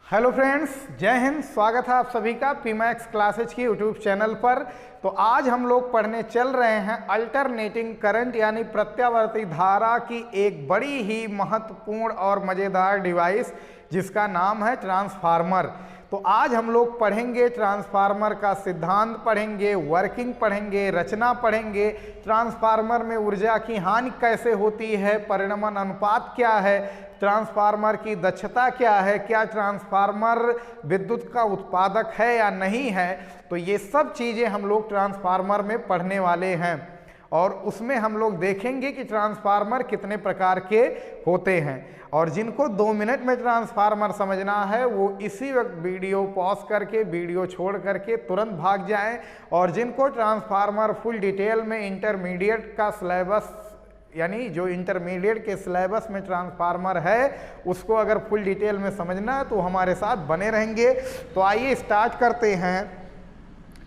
Hello friends, जय हिंद। स्वागत है आप सभी का पीमैक्स क्लासेज की यूट्यूब चैनल पर। तो आज हम लोग पढ़ने चल रहे हैं अल्टरनेटिंग करंट यानी प्रत्यावर्ती धारा की एक बड़ी ही महत्वपूर्ण और मज़ेदार डिवाइस जिसका नाम है ट्रांसफार्मर। तो आज हम लोग पढ़ेंगे ट्रांसफार्मर का सिद्धांत, पढ़ेंगे वर्किंग, पढ़ेंगे रचना, पढ़ेंगे ट्रांसफार्मर में ऊर्जा की हानि कैसे होती है, परिणमन अनुपात क्या है, ट्रांसफार्मर की दक्षता क्या है, क्या ट्रांसफार्मर विद्युत का उत्पादक है या नहीं है। तो ये सब चीज़ें हम लोग ट्रांसफार्मर में पढ़ने वाले हैं और उसमें हम लोग देखेंगे कि ट्रांसफार्मर कितने प्रकार के होते हैं। और जिनको 2 मिनट में ट्रांसफार्मर समझना है वो इसी वक्त वीडियो पॉज करके, वीडियो छोड़ करके तुरंत भाग जाएं। और जिनको ट्रांसफार्मर फुल डिटेल में इंटरमीडिएट का सिलेबस यानी जो इंटरमीडिएट के सिलेबस में ट्रांसफार्मर है उसको अगर फुल डिटेल में समझना है तो हमारे साथ बने रहेंगे। तो आइए स्टार्ट करते हैं।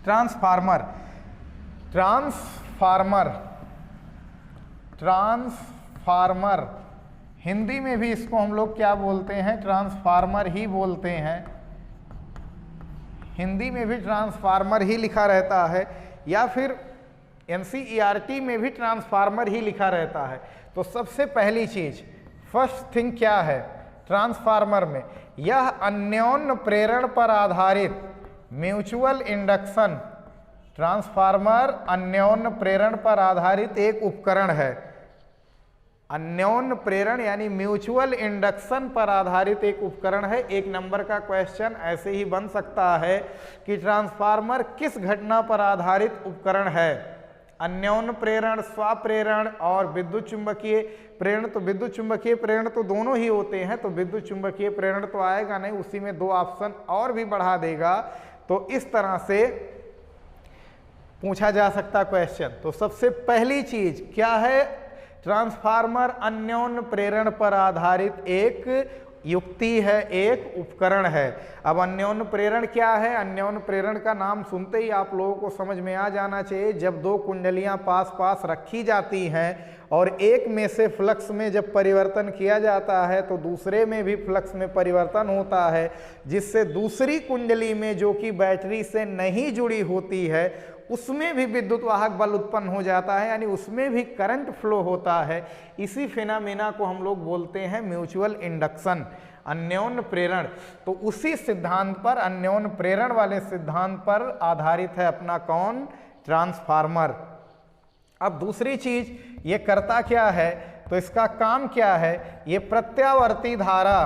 ट्रांसफार्मर ट्रांसफार्मर हिंदी में भी इसको हम लोग क्या बोलते हैं? ट्रांसफार्मर ही बोलते हैं। हिंदी में भी ट्रांसफार्मर ही लिखा रहता है या फिर NCERT में भी ट्रांसफार्मर ही लिखा रहता है। तो सबसे पहली चीज, फर्स्ट थिंग क्या है ट्रांसफार्मर में? यह अन्योन्य प्रेरण पर आधारित म्यूचुअल इंडक्शन, ट्रांसफार्मर अन्योन्य प्रेरण पर आधारित एक उपकरण है। अन्योन्य प्रेरण यानी म्यूचुअल इंडक्शन पर आधारित एक उपकरण है। 1 नंबर का क्वेश्चन ऐसे ही बन सकता है कि ट्रांसफार्मर किस घटना पर आधारित उपकरण है? अन्योन्य प्रेरण, स्वप्रेरण और विद्युत चुंबकीय प्रेरण। तो विद्युत चुंबकीय प्रेरण तो दोनों ही होते हैं, तो विद्युत चुंबकीय प्रेरण तो आएगा नहीं, उसी में 2 ऑप्शन और भी बढ़ा देगा। तो इस तरह से पूछा जा सकता क्वेश्चन। तो सबसे पहली चीज क्या है? ट्रांसफार्मर अन्योन्य प्रेरण पर आधारित एक युक्ति है, एक उपकरण है। अब अन्योन्य प्रेरण क्या है? अन्योन्य प्रेरण का नाम सुनते ही आप लोगों को समझ में आ जाना चाहिए। जब 2 कुंडलियां पास पास रखी जाती हैं और एक में से फ्लक्स में जब परिवर्तन किया जाता है तो दूसरे में भी फ्लक्स में परिवर्तन होता है, जिससे दूसरी कुंडली में जो कि बैटरी से नहीं जुड़ी होती है उसमें भी विद्युत वाहक बल उत्पन्न हो जाता है, यानी उसमें भी करंट फ्लो होता है। इसी फिनोमेना को हम लोग बोलते हैं म्यूचुअल इंडक्शन, अन्योन्य प्रेरण। तो उसी सिद्धांत पर, अन्योन्य प्रेरण वाले सिद्धांत पर आधारित है अपना कौन? ट्रांसफार्मर। अब दूसरी चीज ये करता क्या है? तो इसका काम क्या है? ये प्रत्यावर्ती धारा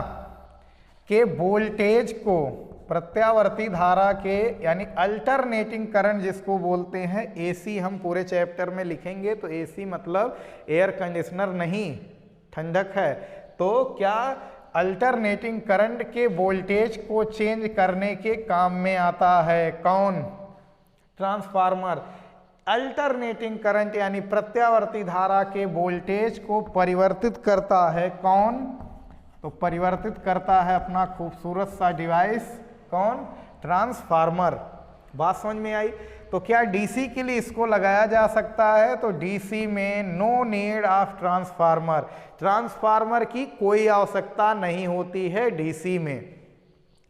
के वोल्टेज को, प्रत्यावर्ती धारा के यानी अल्टरनेटिंग करंट जिसको बोलते हैं, AC हम पूरे चैप्टर में लिखेंगे। तो AC मतलब एयर कंडीशनर नहीं, ठंडक है। तो क्या अल्टरनेटिंग करंट के वोल्टेज को चेंज करने के काम में आता है कौन? ट्रांसफार्मर। अल्टरनेटिंग करंट यानी प्रत्यावर्ती धारा के वोल्टेज को परिवर्तित करता है कौन? तो परिवर्तित करता है अपना खूबसूरत सा डिवाइस कौन? ट्रांसफार्मर। बात समझ में आई? तो क्या DC के लिए इसको लगाया जा सकता है? तो DC में no need of transformer, transformer की कोई आवश्यकता नहीं होती है DC में।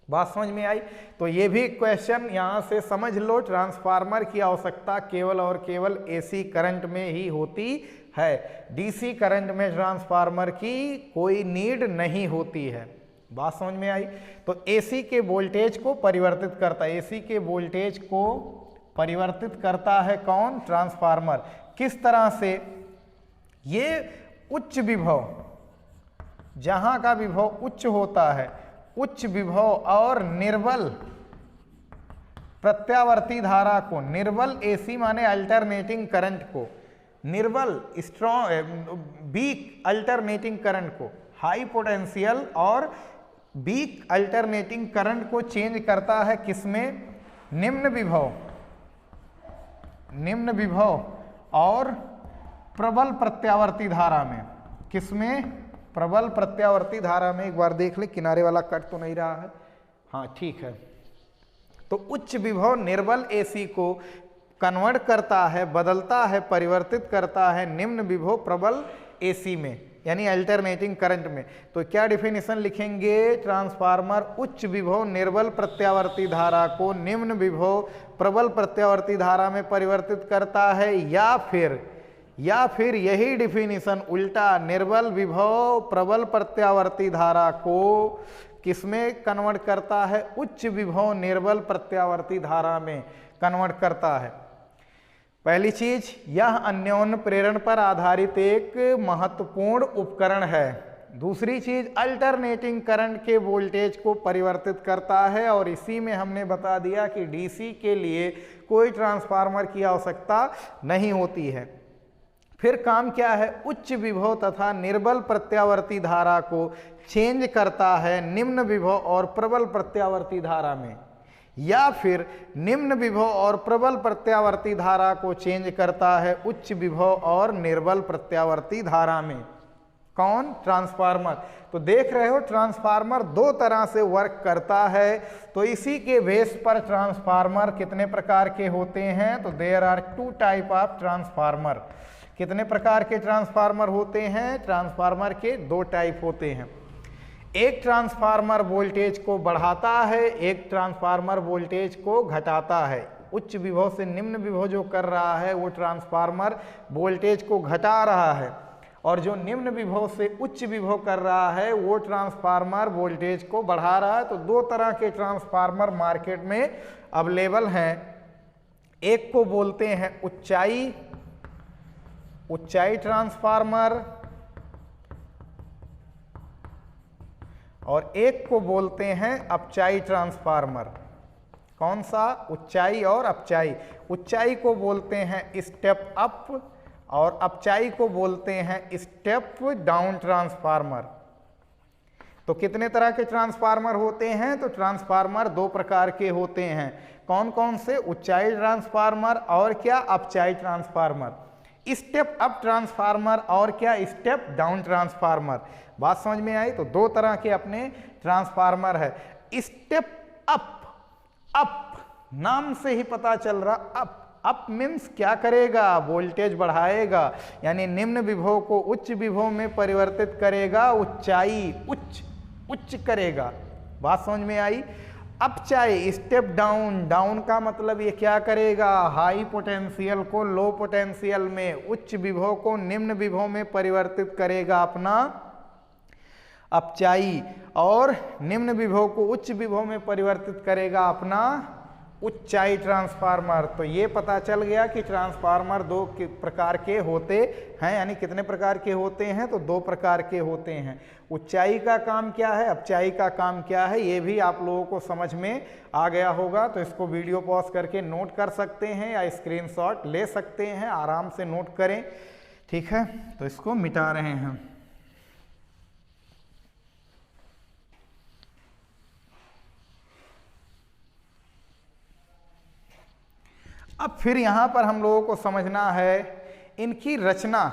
बात समझ में आई? तो ये भी क्वेश्चन यहाँ से समझ लो, ट्रांसफार्मर की आवश्यकता केवल और केवल AC करंट में ही होती है। DC करंट में ट्रांसफार्मर की कोई नीड नहीं होती है। बात समझ में आई? तो AC के वोल्टेज को परिवर्तित करता है, AC के वोल्टेज को परिवर्तित करता है कौन? ट्रांसफार्मर। किस तरह से? ये उच्च विभव, जहां का विभव उच्च होता है, उच्च विभव और निर्बल प्रत्यावर्ती धारा को, निर्बल AC माने अल्टरनेटिंग करंट को, निर्बल स्ट्रॉन्ग वीक अल्टरनेटिंग करंट को, हाई पोटेंशियल और वीक अल्टरनेटिंग करंट को चेंज करता है किसमें? निम्न विभव और प्रबल प्रत्यावर्ती धारा में। किसमें? प्रबल प्रत्यावर्ती धारा में। एक बार देख ले किनारे वाला कट तो नहीं रहा है? हाँ ठीक है। तो उच्च विभव निर्बल AC को कन्वर्ट करता है, बदलता है, परिवर्तित करता है निम्न विभव प्रबल AC में। यानी अल्टरनेटिंग करंट में। तो क्या डिफिनेशन लिखेंगे, ट्रांसफार्मर उच्च विभव निर्बल प्रत्यावर्ती धारा को निम्न विभव प्रबल प्रत्यावर्ती धारा में परिवर्तित करता है, या फिर यही डिफिनेशन उल्टा निर्बल विभव प्रबल प्रत्यावर्ती धारा को किसमें कन्वर्ट करता है, उच्च विभव निर्बल प्रत्यावर्ती धारा में कन्वर्ट करता है। पहली चीज, यह अन्योन्य प्रेरण पर आधारित एक महत्वपूर्ण उपकरण है। दूसरी चीज, अल्टरनेटिंग करंट के वोल्टेज को परिवर्तित करता है, और इसी में हमने बता दिया कि डीसी के लिए कोई ट्रांसफार्मर की आवश्यकता नहीं होती है। फिर काम क्या है, उच्च विभव तथा निर्बल प्रत्यावर्ती धारा को चेंज करता है निम्न विभव और प्रबल प्रत्यावर्ती धारा में, या फिर निम्न विभव और प्रबल प्रत्यावर्ती धारा को चेंज करता है उच्च विभव और निर्बल प्रत्यावर्ती धारा में। कौन, ट्रांसफार्मर। तो देख रहे हो ट्रांसफार्मर दो तरह से वर्क करता है। तो इसी के बेस पर ट्रांसफार्मर कितने प्रकार के होते हैं, तो there are 2 type of transformer. कितने प्रकार के ट्रांसफार्मर होते हैं, ट्रांसफार्मर के 2 टाइप होते हैं। एक ट्रांसफार्मर वोल्टेज को बढ़ाता है, एक ट्रांसफार्मर वोल्टेज को घटाता है। उच्च विभव से निम्न विभव जो कर रहा है वो ट्रांसफार्मर वोल्टेज को घटा रहा है, और जो निम्न विभव से उच्च विभव कर रहा है वो ट्रांसफार्मर वोल्टेज को बढ़ा रहा है। तो 2 तरह के ट्रांसफार्मर मार्केट में अवेलेबल हैं। एक को बोलते हैं उच्चाई ट्रांसफार्मर, और एक को बोलते हैं अपचाई ट्रांसफार्मर। कौन सा, उच्चाई और अपचाई। उच्चाई को बोलते हैं स्टेप अप और अपचाई को बोलते हैं स्टेप डाउन ट्रांसफार्मर। तो कितने तरह के ट्रांसफार्मर होते हैं, तो ट्रांसफार्मर 2 प्रकार के होते हैं। कौन कौन से, उच्चाई ट्रांसफार्मर और क्या, अपचाई ट्रांसफार्मर। स्टेप अप ट्रांसफार्मर और क्या, स्टेप डाउन ट्रांसफार्मर। बात समझ में आई। तो 2 तरह के अपने ट्रांसफार्मर है। स्टेप अप नाम से ही पता चल रहा, अप मीन्स क्या करेगा, वोल्टेज बढ़ाएगा, यानी निम्न विभव को उच्च विभव में परिवर्तित करेगा, उच्चाई उच्च करेगा। बात समझ में आई। अपचाई स्टेप डाउन का मतलब ये क्या करेगा, हाई पोटेंशियल को लो पोटेंशियल में, उच्च विभव को निम्न विभव में परिवर्तित करेगा अपना अपचाई, और निम्न विभव को उच्च विभव में परिवर्तित करेगा अपना उच्चाई ट्रांसफार्मर। तो ये पता चल गया कि ट्रांसफार्मर 2 प्रकार के होते हैं। यानी कितने प्रकार के होते हैं, तो 2 प्रकार के होते हैं। उच्चाई का काम क्या है, अपचाई का काम क्या है, ये भी आप लोगों को समझ में आ गया होगा। तो इसको वीडियो पॉज करके नोट कर सकते हैं या स्क्रीनशॉट ले सकते हैं, आराम से नोट करें, ठीक है। तो इसको मिटा रहे हैं। अब फिर यहां पर हम लोगों को समझना है इनकी रचना।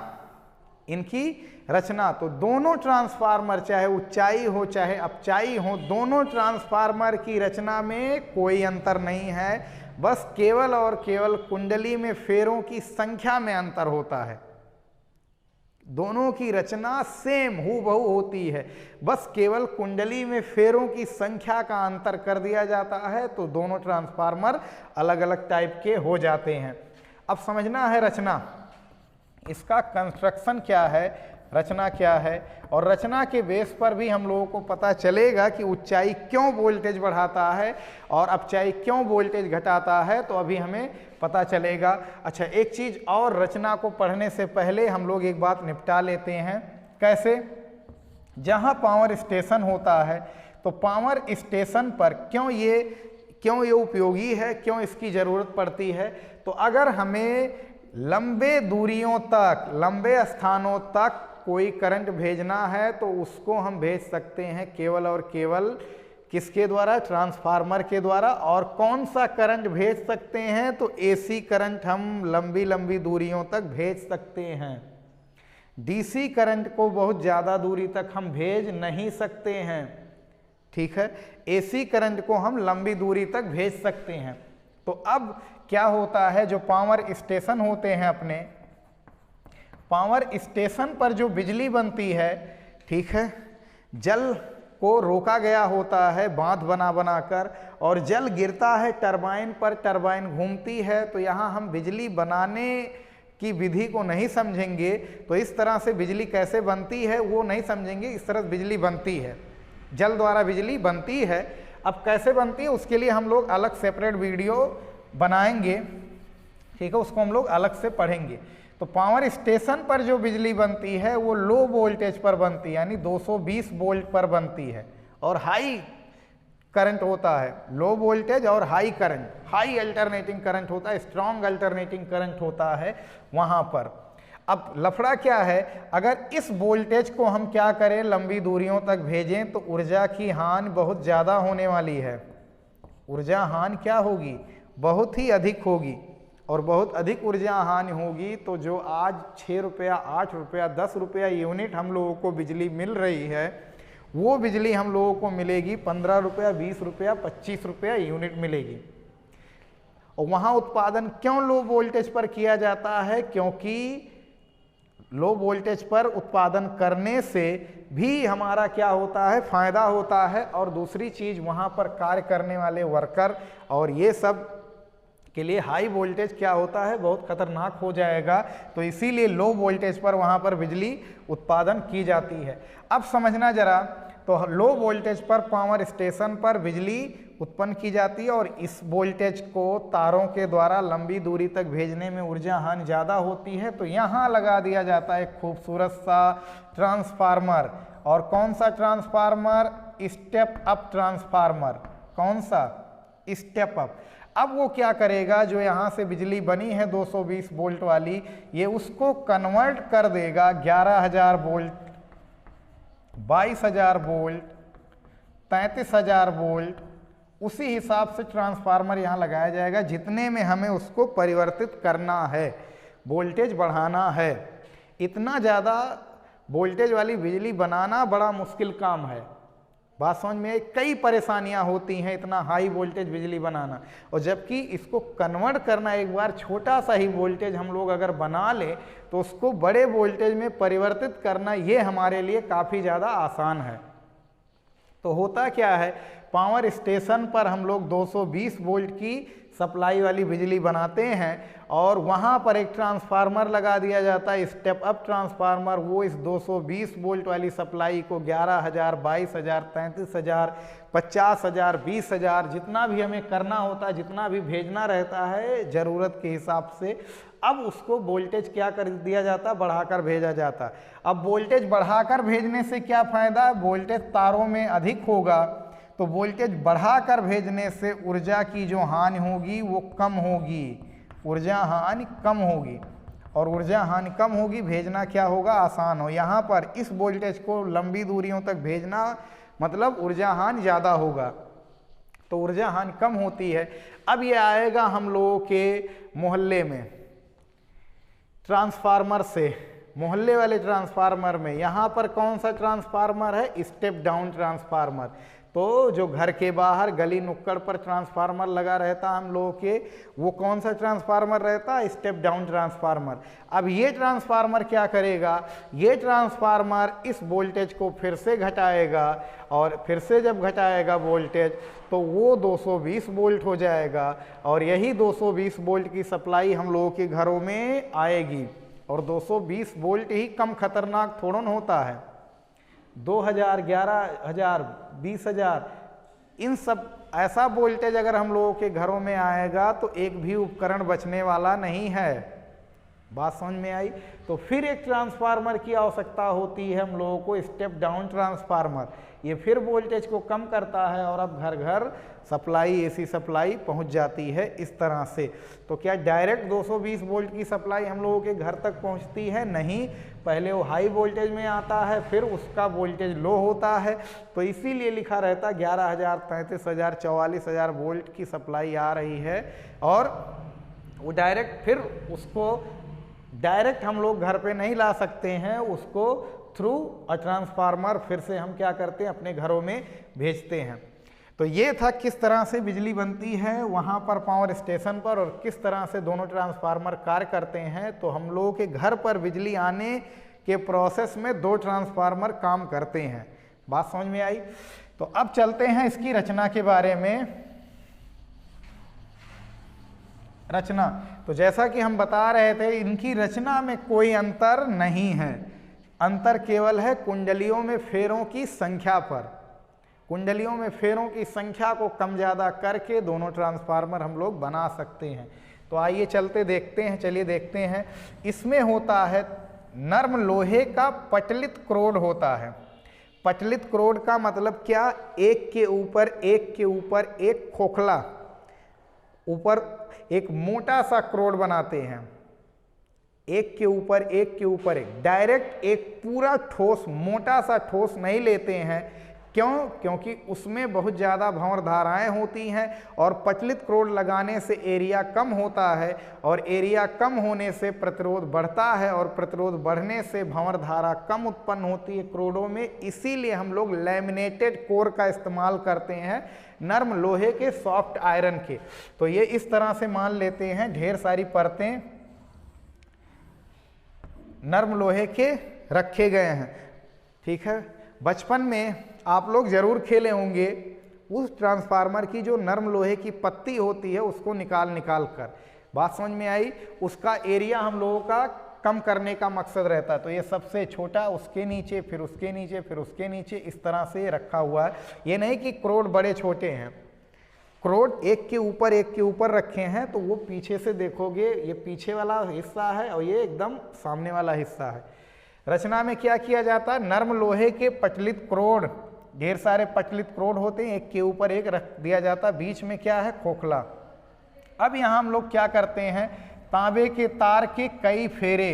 तो दोनों ट्रांसफार्मर, चाहे उच्चाई हो चाहे अपचाई हो, दोनों ट्रांसफार्मर की रचना में कोई अंतर नहीं है। बस केवल और केवल कुंडली में फेरों की संख्या में अंतर होता है। दोनों की रचना सेम हूबहू होती है, बस केवल कुंडली में फेरों की संख्या का अंतर कर दिया जाता है। तो दोनों ट्रांसफार्मर अलग अलग टाइप के हो जाते हैं। अब समझना है रचना, इसका कंस्ट्रक्शन क्या है, रचना क्या है, और रचना के बेस पर भी हम लोगों को पता चलेगा कि उच्चाई क्यों वोल्टेज बढ़ाता है और अपचाई क्यों वोल्टेज घटाता है। तो अभी हमें पता चलेगा। अच्छा, एक चीज और, रचना को पढ़ने से पहले हम लोग एक बात निपटा लेते हैं। कैसे, जहां पावर स्टेशन होता है तो पावर स्टेशन पर क्यों ये उपयोगी है, क्यों इसकी जरूरत पड़ती है। तो अगर हमें लंबे दूरियों तक, लंबे स्थानों तक कोई करंट भेजना है तो उसको हम भेज सकते हैं केवल और केवल किसके द्वारा, ट्रांसफार्मर के द्वारा। और कौन सा करंट भेज सकते हैं, तो एसी करंट हम लंबी लंबी दूरियों तक भेज सकते हैं। डीसी करंट को बहुत ज़्यादा दूरी तक हम भेज नहीं सकते हैं, ठीक है। एसी करंट को हम लंबी दूरी तक भेज सकते हैं। तो अब क्या होता है, जो पावर स्टेशन होते हैं अपने, पावर स्टेशन पर जो बिजली बनती है, ठीक है, जल को रोका गया होता है बांध बना बनाकर, और जल गिरता है टरबाइन पर, टरबाइन घूमती है। तो यहाँ हम बिजली बनाने की विधि को नहीं समझेंगे, तो इस तरह से बिजली कैसे बनती है वो नहीं समझेंगे। इस तरह बिजली बनती है, जल द्वारा बिजली बनती है। अब कैसे बनती है उसके लिए हम लोग अलग सेपरेट वीडियो बनाएंगे, ठीक है, उसको हम लोग अलग से पढ़ेंगे। तो पावर स्टेशन पर जो बिजली बनती है वो लो वोल्टेज पर बनती है, यानी 220 वोल्ट पर बनती है, और हाई करंट होता है। लो वोल्टेज और high current, high alternating current होता है, स्ट्रॉन्ग अल्टरनेटिंग करंट होता है वहाँ पर। अब लफड़ा क्या है, अगर इस वोल्टेज को हम क्या करें, लंबी दूरियों तक भेजें, तो ऊर्जा की हानि बहुत ज़्यादा होने वाली है। ऊर्जा हानि क्या होगी, बहुत ही अधिक होगी, और बहुत अधिक ऊर्जा हानि होगी। तो जो आज 6 रुपया, 8 रुपया, 10 रुपया यूनिट हम लोगों को बिजली मिल रही है, वो बिजली हम लोगों को मिलेगी 15 रुपया, 20 रुपया, 25 रुपया यूनिट मिलेगी। और वहाँ उत्पादन क्यों लो वोल्टेज पर किया जाता है, क्योंकि लो वोल्टेज पर उत्पादन करने से भी हमारा क्या होता है, फायदा होता है। और दूसरी चीज़, वहाँ पर कार्य करने वाले वर्कर और ये सब के लिए हाई वोल्टेज क्या होता है, बहुत खतरनाक हो जाएगा। तो इसीलिए लो वोल्टेज पर वहाँ पर बिजली उत्पादन की जाती है। अब समझना जरा, तो लो वोल्टेज पर पावर स्टेशन पर बिजली उत्पन्न की जाती है, और इस वोल्टेज को तारों के द्वारा लंबी दूरी तक भेजने में ऊर्जा हानि ज़्यादा होती है। तो यहाँ लगा दिया जाता है एक खूबसूरत सा ट्रांसफार्मर। और कौन सा ट्रांसफार्मर, स्टेप अप ट्रांसफार्मर। कौन सा, स्टेप अप। अब वो क्या करेगा, जो यहाँ से बिजली बनी है 220 वोल्ट वाली, ये उसको कन्वर्ट कर देगा 11,000 वोल्ट, 22,000 वोल्ट, 33,000 वोल्ट। उसी हिसाब से ट्रांसफार्मर यहाँ लगाया जाएगा, जितने में हमें उसको परिवर्तित करना है, वोल्टेज बढ़ाना है। इतना ज़्यादा वोल्टेज वाली बिजली बनाना बड़ा मुश्किल काम है। बात समझ में, कई परेशानियां होती हैं इतना हाई वोल्टेज बिजली बनाना। और जबकि इसको कन्वर्ट करना, एक बार छोटा सा ही वोल्टेज हम लोग अगर बना लें, तो उसको बड़े वोल्टेज में परिवर्तित करना, ये हमारे लिए काफ़ी ज़्यादा आसान है। तो होता क्या है, पावर स्टेशन पर हम लोग 220 वोल्ट की सप्लाई वाली बिजली बनाते हैं, और वहाँ पर एक ट्रांसफार्मर लगा दिया जाता है, स्टेप अप ट्रांसफार्मर। वो इस 220 वोल्ट वाली सप्लाई को 11,000, 22,000, 33,000, 50,000, 20,000, जितना भी हमें करना होता है, जितना भी भेजना रहता है ज़रूरत के हिसाब से, अब उसको वोल्टेज क्या कर दिया जाता, बढ़ाकर भेजा जाता। अब वोल्टेज बढ़ाकर भेजने से क्या फ़ायदा, वोल्टेज तारों में अधिक होगा, तो वोल्टेज बढ़ाकर भेजने से ऊर्जा की जो हानि होगी वो कम होगी, ऊर्जा हानि कम होगी। और ऊर्जा हानि कम होगी, भेजना क्या होगा, आसान हो। यहाँ पर इस वोल्टेज को लंबी दूरियों तक भेजना मतलब ऊर्जा हानि ज़्यादा होगा, तो ऊर्जा हानि कम होती है। अब ये आएगा हम लोगों के मोहल्ले में, ट्रांसफार्मर से, मोहल्ले वाले ट्रांसफार्मर में। यहाँ पर कौन सा ट्रांसफार्मर है, स्टेप डाउन ट्रांसफार्मर। तो जो घर के बाहर गली नुक्कड़ पर ट्रांसफार्मर लगा रहता हम लोगों के, वो कौन सा ट्रांसफार्मर रहता है, स्टेप डाउन ट्रांसफार्मर। अब ये ट्रांसफार्मर क्या करेगा, ये ट्रांसफार्मर इस वोल्टेज को फिर से घटाएगा, और फिर से जब घटाएगा वोल्टेज, तो वो 220 वोल्ट हो जाएगा, और यही 220 वोल्ट की सप्लाई हम लोगों के घरों में आएगी। और 220 वोल्ट ही कम खतरनाक थोड़ा होता है, 2,000, 11,000, 20,000, इन सब ऐसा वोल्टेज अगर हम लोगों के घरों में आएगा तो एक भी उपकरण बचने वाला नहीं है। बात समझ में आई। तो फिर एक ट्रांसफार्मर की आवश्यकता होती है हम लोगों को, स्टेप डाउन ट्रांसफार्मर। ये फिर वोल्टेज को कम करता है, और अब घर घर सप्लाई, एसी सप्लाई पहुंच जाती है इस तरह से। तो क्या डायरेक्ट 220 वोल्ट की सप्लाई हम लोगों के घर तक पहुंचती है, नहीं, पहले वो हाई वोल्टेज में आता है, फिर उसका वोल्टेज लो होता है। तो इसीलिए लिखा रहता है 11,000, 33,000, 44,000 वोल्ट की सप्लाई आ रही है, और वो डायरेक्ट फिर उसको डायरेक्ट हम लोग घर पे नहीं ला सकते हैं, उसको थ्रू अ ट्रांसफार्मर फिर से हम क्या करते हैं, अपने घरों में भेजते हैं। तो ये था किस तरह से बिजली बनती है वहाँ पर पावर स्टेशन पर और किस तरह से दोनों ट्रांसफार्मर कार्य करते हैं। तो हम लोगों के घर पर बिजली आने के प्रोसेस में 2 ट्रांसफार्मर काम करते हैं। बात समझ में आई? तो अब चलते हैं इसकी रचना के बारे में। रचना, तो जैसा कि हम बता रहे थे इनकी रचना में कोई अंतर नहीं है, अंतर केवल है कुंडलियों में फेरों की संख्या पर। कुंडलियों में फेरों की संख्या को कम ज़्यादा करके दोनों ट्रांसफार्मर हम लोग बना सकते हैं। तो आइए चलते देखते हैं, चलिए देखते हैं। इसमें होता है नर्म लोहे का पटलित क्रोड होता है। पटलित क्रोड का मतलब क्या? एक के ऊपर एक खोखला, ऊपर एक मोटा सा क्रोड बनाते हैं, एक के ऊपर एक डायरेक्ट एक पूरा ठोस मोटा सा ठोस नहीं लेते हैं। क्यों? क्योंकि उसमें बहुत ज़्यादा भंवर धाराएं होती हैं और पटलित क्रोड लगाने से एरिया कम होता है और एरिया कम होने से प्रतिरोध बढ़ता है और प्रतिरोध बढ़ने से भंवर धारा कम उत्पन्न होती है क्रोडों में। इसीलिए हम लोग लैमिनेटेड कोर का इस्तेमाल करते हैं, नर्म लोहे के, सॉफ्ट आयरन के। तो ये इस तरह से मान लेते हैं, ढेर सारी परतें नर्म लोहे के रखे गए हैं। ठीक है, बचपन में आप लोग जरूर खेले होंगे उस ट्रांसफार्मर की जो नर्म लोहे की पत्ती होती है उसको निकाल कर। बात समझ में आई? उसका एरिया हम लोगों का कम करने का मकसद रहता है। तो ये सबसे छोटा, उसके नीचे, फिर उसके नीचे, फिर उसके नीचे, इस तरह से रखा हुआ है। ये नहीं कि क्रोड बड़े छोटे हैं, क्रोड एक के ऊपर रखे हैं। तो वो पीछे से देखोगे ये पीछे वाला हिस्सा है और ये एकदम सामने वाला हिस्सा है। रचना में क्या किया जाता है? नर्म लोहे के पटलित क्रोड, ढेर सारे पटलित क्रोड होते हैं, एक के ऊपर एक रख दिया जाता है, बीच में क्या है? खोखला। अब यहाँ हम लोग क्या करते हैं? तांबे के तार के कई फेरे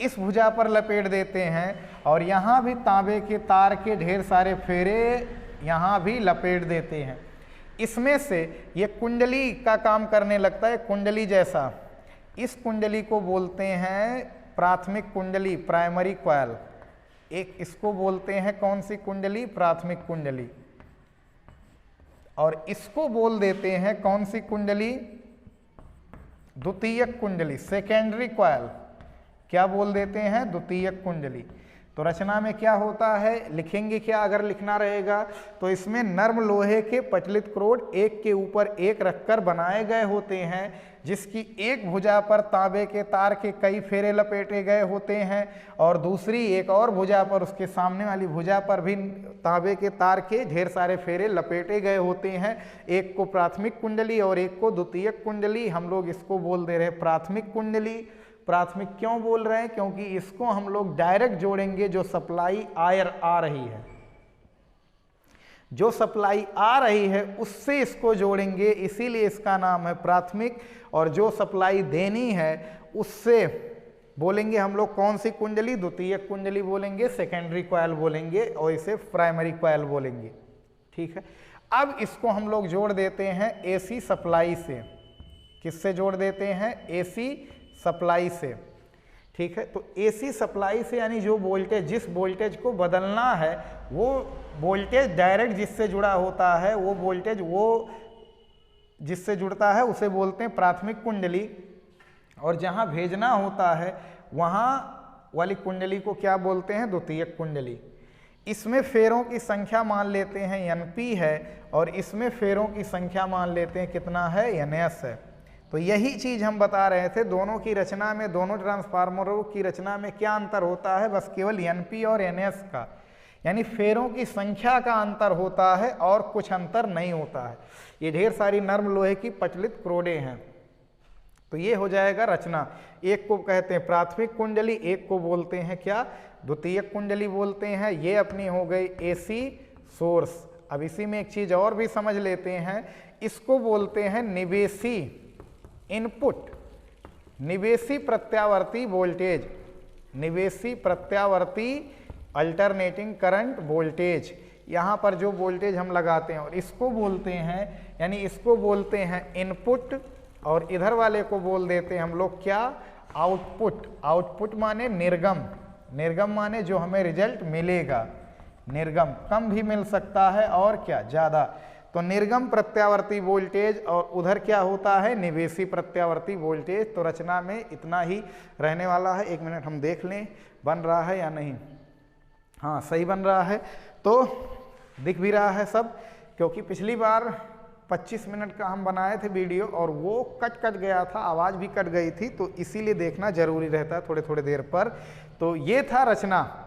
इस भुजा पर लपेट देते हैं और यहाँ भी तांबे के तार के ढेर सारे फेरे यहाँ भी लपेट देते हैं। इसमें से ये कुंडली का काम करने लगता है, कुंडली जैसा। इस कुंडली को बोलते हैं प्राथमिक कुंडली, प्राइमरी कॉइल। एक इसको बोलते हैं कौन सी कुंडली? प्राथमिक कुंडली। और इसको बोल देते हैं कौन सी कुंडली? द्वितीयक कुंडली, सेकेंडरी कॉइल। क्या बोल देते हैं? द्वितीयक कुंडली। तो रचना में क्या होता है? लिखेंगे क्या अगर लिखना रहेगा? तो इसमें नर्म लोहे के पटलित क्रोड एक के ऊपर एक रखकर बनाए गए होते हैं, जिसकी एक भुजा पर तांबे के तार के कई फेरे लपेटे गए होते हैं और दूसरी एक और भुजा पर, उसके सामने वाली भुजा पर भी तांबे के तार के ढेर सारे फेरे लपेटे गए होते हैं। एक को प्राथमिक कुंडली और एक को द्वितीयक कुंडली। हम लोग इसको बोल दे रहे हैं प्राथमिक कुंडली। प्राथमिक क्यों बोल रहे हैं? क्योंकि इसको हम लोग डायरेक्ट जोड़ेंगे जो सप्लाई आ रही है, जो सप्लाई आ रही है उससे इसको जोड़ेंगे, इसीलिए इसका नाम है प्राथमिक। और जो सप्लाई देनी है उससे बोलेंगे हम लोग कौन सी कुंडली? द्वितीयक कुंडली बोलेंगे, सेकेंडरी कॉइल बोलेंगे और इसे प्राइमरी कॉइल बोलेंगे। ठीक है, अब इसको हम लोग जोड़ देते हैं एसी सप्लाई से। किससे जोड़ देते हैं? एसी सप्लाई से। ठीक है, तो एसी सप्लाई से यानी जो वोल्टेज, जिस वोल्टेज को बदलना है वो वोल्टेज डायरेक्ट जिससे जुड़ा होता है, वो वोल्टेज वो जिससे जुड़ता है उसे बोलते हैं प्राथमिक कुंडली। और जहाँ भेजना होता है वहाँ वाली कुंडली को क्या बोलते हैं? द्वितीयक कुंडली। इसमें फेरों की संख्या मान लेते हैं NP है और इसमें फेरों की संख्या मान लेते हैं कितना है? NS है। तो यही चीज़ हम बता रहे थे, दोनों की रचना में, दोनों ट्रांसफार्मरों की रचना में क्या अंतर होता है? बस केवल NP और NS का, यानी फेरों की संख्या का अंतर होता है और कुछ अंतर नहीं होता है। ये ढेर सारी नर्म लोहे की पटलित क्रोडें हैं। तो ये हो जाएगा रचना। एक को कहते हैं प्राथमिक कुंडली, एक को बोलते हैं क्या? द्वितीयक कुंडली बोलते हैं। ये अपनी हो गई एसी सोर्स। अब इसी में एक चीज़ और भी समझ लेते हैं, इसको बोलते हैं निवेशी इनपुट, निवेशी प्रत्यावर्ती वोल्टेज, निवेशी प्रत्यावर्ती अल्टरनेटिंग करंट वोल्टेज। यहाँ पर जो वोल्टेज हम लगाते हैं और इसको बोलते हैं, यानी इसको बोलते हैं इनपुट और इधर वाले को बोल देते हैं हम लोग क्या? आउटपुट। आउटपुट माने निर्गम, निर्गम माने जो हमें रिजल्ट मिलेगा। निर्गम, कम भी मिल सकता है और क्या ज़्यादा। तो निर्गम प्रत्यावर्ती वोल्टेज और उधर क्या होता है निवेशी प्रत्यावर्ती वोल्टेज। तो रचना में इतना ही रहने वाला है। 1 मिनट हम देख लें बन रहा है या नहीं। हाँ सही बन रहा है, तो दिख भी रहा है सब, क्योंकि पिछली बार 25 मिनट का हम बनाए थे वीडियो और वो कट गया था, आवाज़ भी कट गई थी, तो इसीलिए देखना जरूरी रहता है थोड़े थोड़े देर पर। तो ये था रचना,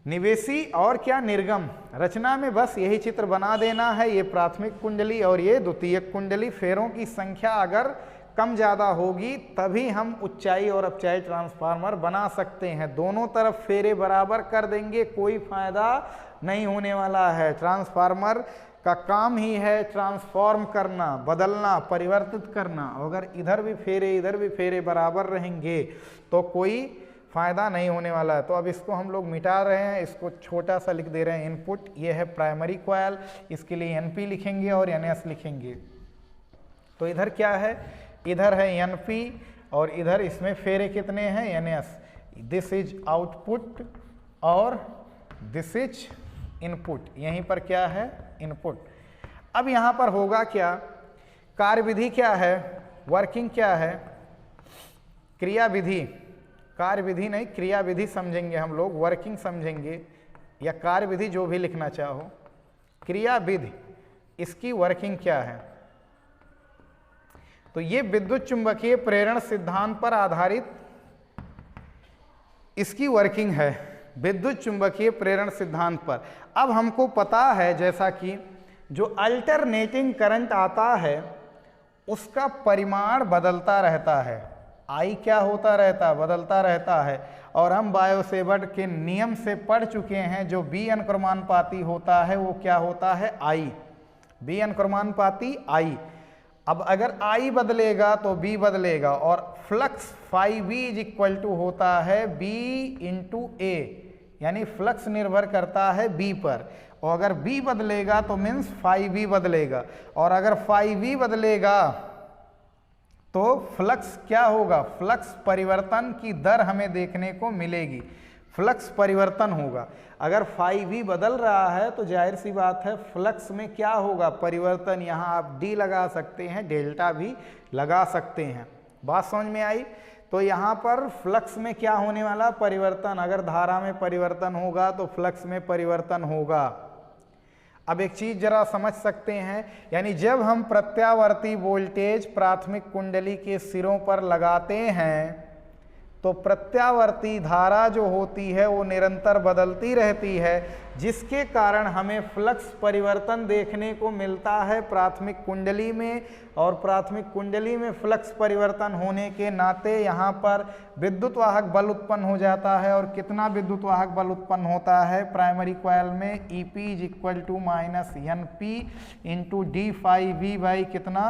निवेशी और क्या निर्गम। रचना में बस यही चित्र बना देना है, ये प्राथमिक कुंडली और ये द्वितीयक कुंडली। फेरों की संख्या अगर कम ज़्यादा होगी तभी हम उच्चाई और अपचाई ट्रांसफार्मर बना सकते हैं। दोनों तरफ फेरे बराबर कर देंगे, कोई फायदा नहीं होने वाला है। ट्रांसफार्मर का काम ही है ट्रांसफॉर्म करना, बदलना, परिवर्तित करना। अगर इधर भी फेरे इधर भी फेरे बराबर रहेंगे तो कोई फायदा नहीं होने वाला है। तो अब इसको हम लोग मिटा रहे हैं, इसको छोटा सा लिख दे रहे हैं इनपुट। ये है प्राइमरी कॉइल, इसके लिए NP लिखेंगे और NS लिखेंगे। तो इधर क्या है, इधर है NP और इधर इसमें फेरे कितने हैं NS। दिस इज आउटपुट और दिस इज इनपुट। यहीं पर क्या है इनपुट। अब यहाँ पर होगा क्या, कार्यविधि क्या है, वर्किंग क्या है, क्रियाविधि, कार्यविधि नहीं क्रियाविधि समझेंगे हम लोग, वर्किंग समझेंगे या कार्यविधि जो भी लिखना चाहो। क्रियाविधि इसकी वर्किंग क्या है। तो ये विद्युत चुंबकीय प्रेरण सिद्धांत पर आधारित इसकी वर्किंग है, विद्युत चुंबकीय प्रेरण सिद्धांत पर। अब हमको पता है जैसा कि जो अल्टरनेटिंग करंट आता है उसका परिमाण बदलता रहता है, आई क्या होता रहता है, बदलता रहता है। और हम बायोसेवर्ट के नियम से पढ़ चुके हैं, जो बी अनुक्रमानुपाती होता है वो क्या होता है आई, बी अनुक्रमानुपाती आई। अब अगर आई बदलेगा तो बी बदलेगा और flux phi B is equal to होता है बी इंटू ए, यानी फ्लक्स निर्भर करता है बी पर। और अगर बी बदलेगा तो मीन्स फाई बी बदलेगा, और अगर फाई बी बदलेगा तो फ्लक्स क्या होगा, फ्लक्स परिवर्तन की दर हमें देखने को मिलेगी, फ्लक्स परिवर्तन होगा। अगर फाई बी बदल रहा है तो जाहिर सी बात है फ्लक्स में क्या होगा, परिवर्तन। यहाँ आप डी लगा सकते हैं, डेल्टा भी लगा सकते हैं। बात समझ में आई। तो यहाँ पर फ्लक्स में क्या होने वाला, परिवर्तन। अगर धारा में परिवर्तन होगा तो फ्लक्स में परिवर्तन होगा। अब एक चीज जरा समझ सकते हैं, यानी जब हम प्रत्यावर्ती वोल्टेज प्राथमिक कुंडली के सिरों पर लगाते हैं तो प्रत्यावर्ती धारा जो होती है वो निरंतर बदलती रहती है, जिसके कारण हमें फ्लक्स परिवर्तन देखने को मिलता है प्राथमिक कुंडली में। और प्राथमिक कुंडली में फ्लक्स परिवर्तन होने के नाते यहाँ पर विद्युत वाहक बल उत्पन्न हो जाता है। और कितना विद्युत वाहक बल उत्पन्न होता है प्राइमरी कॉइल में, EP is equal to minus NP into D phi V by कितना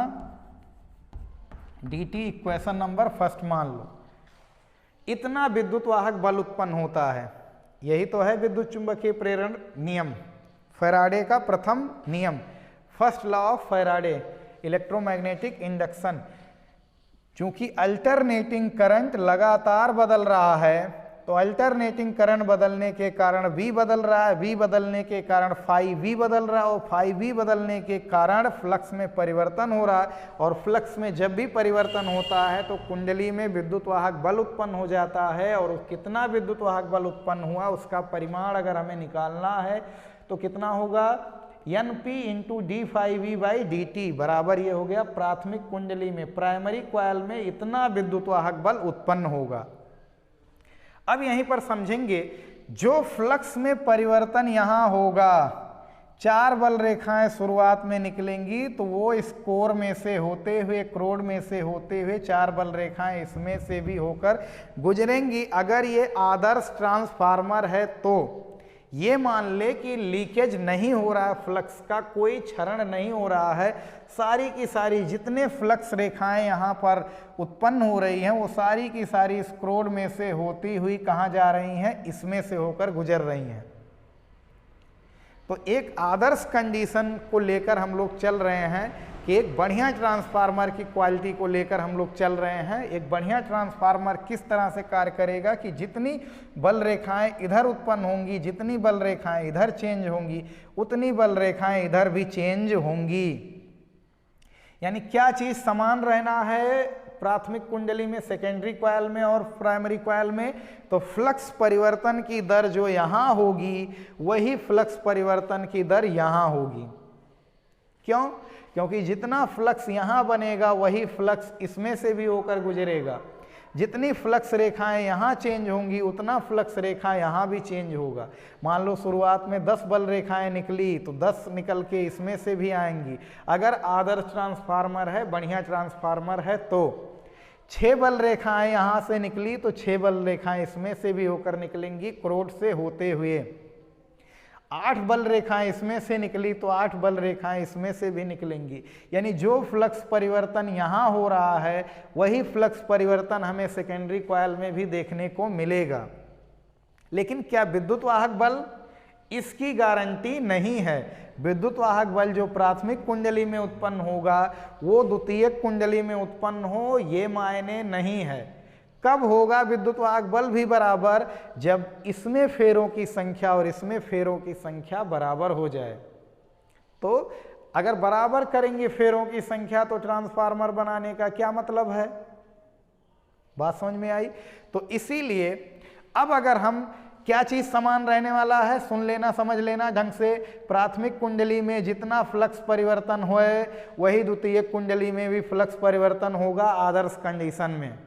DT, इक्वेशन नंबर फर्स्ट मान लो। इतना विद्युत वाहक बल उत्पन्न होता है। यही तो है विद्युत चुंबकीय प्रेरण नियम, फैराडे का प्रथम नियम, first law of Faraday, electromagnetic induction. चूंकि अल्टरनेटिंग करंट लगातार बदल रहा है तो अल्टरनेटिंग करंट बदलने के कारण V बदल रहा है, V बदलने के कारण फाई V बदल रहा है, और फाई V बदलने के कारण फ्लक्स में परिवर्तन हो रहा है। और फ्लक्स में जब भी परिवर्तन होता है तो कुंडली में विद्युत वाहक बल उत्पन्न हो जाता है। और कितना विद्युत वाहक बल उत्पन्न हुआ उसका परिमाण अगर हमें निकालना है तो कितना होगा, NP into D phi V by DT बराबर ये हो गया प्राथमिक कुंडली में, प्राइमरी कॉइल में इतना विद्युत वाहक बल उत्पन्न होगा। अब यहीं पर समझेंगे, जो फ्लक्स में परिवर्तन यहां होगा, 4 बल रेखाएं शुरुआत में निकलेंगी तो वो इस कोर में से होते हुए, क्रोड में से होते हुए 4 बल रेखाएं इसमें से भी होकर गुजरेंगी। अगर ये आदर्श ट्रांसफार्मर है तो ये मान ले कि लीकेज नहीं हो रहा है, फ्लक्स का कोई क्षरण नहीं हो रहा है, सारी की सारी जितने फ्लक्स रेखाएं यहाँ पर उत्पन्न हो रही हैं वो सारी की सारी इस क्रोड में से होती हुई कहाँ जा रही हैं, इसमें से होकर गुजर रही हैं। तो एक आदर्श कंडीशन को लेकर हम लोग चल रहे हैं कि एक बढ़िया ट्रांसफार्मर की क्वालिटी को लेकर हम लोग चल रहे हैं। एक बढ़िया ट्रांसफार्मर किस तरह से कार्य करेगा कि जितनी बल रेखाएं इधर उत्पन्न होंगी, जितनी बल रेखाएं इधर चेंज होंगी, उतनी बल रेखाएं इधर भी चेंज होंगी। यानी क्या चीज समान रहना है प्राथमिक कुंडली में, सेकेंडरी कॉइल में और प्राइमरी कॉइल में? तो फ्लक्स परिवर्तन की दर जो यहां होगी वही फ्लक्स परिवर्तन की दर यहां होगी। क्यों? क्योंकि जितना फ्लक्स यहां बनेगा वही फ्लक्स इसमें से भी होकर गुजरेगा। जितनी फ्लक्स रेखाएं यहां चेंज होंगी उतना फ्लक्स रेखा यहां भी चेंज होगा। मान लो शुरुआत में 10 बल रेखाएं निकली तो 10 निकल के इसमें से भी आएंगी। अगर आदर्श ट्रांसफार्मर है, बढ़िया ट्रांसफार्मर है, तो 6 बल रेखाएं यहां से निकली तो 6 बल रेखाएं इसमें से भी होकर निकलेंगी क्रोड से होते हुए। 8 बल रेखाएं इसमें से निकली तो 8 बल रेखाएं इसमें से भी निकलेंगी। यानी जो फ्लक्स परिवर्तन यहां हो रहा है वही फ्लक्स परिवर्तन हमें सेकेंडरी कॉइल में भी देखने को मिलेगा। लेकिन क्या विद्युत वाहक बल? इसकी गारंटी नहीं है। विद्युत वाहक बल जो प्राथमिक कुंडली में उत्पन्न होगा वो द्वितीयक कुंडली में उत्पन्न हो, ये मायने नहीं है। कब होगा विद्युत वाहक बल भी बराबर? जब इसमें फेरों की संख्या और इसमें फेरों की संख्या बराबर हो जाए। तो अगर बराबर करेंगे फेरों की संख्या तो ट्रांसफार्मर बनाने का क्या मतलब है? बात समझ में आई? तो इसीलिए अब अगर हम क्या चीज समान रहने वाला है, सुन लेना, समझ लेना ढंग से। प्राथमिक कुंडली में जितना फ्लक्स परिवर्तन होए वही द्वितीयक कुंडली में भी फ्लक्स परिवर्तन होगा आदर्श कंडीशन में।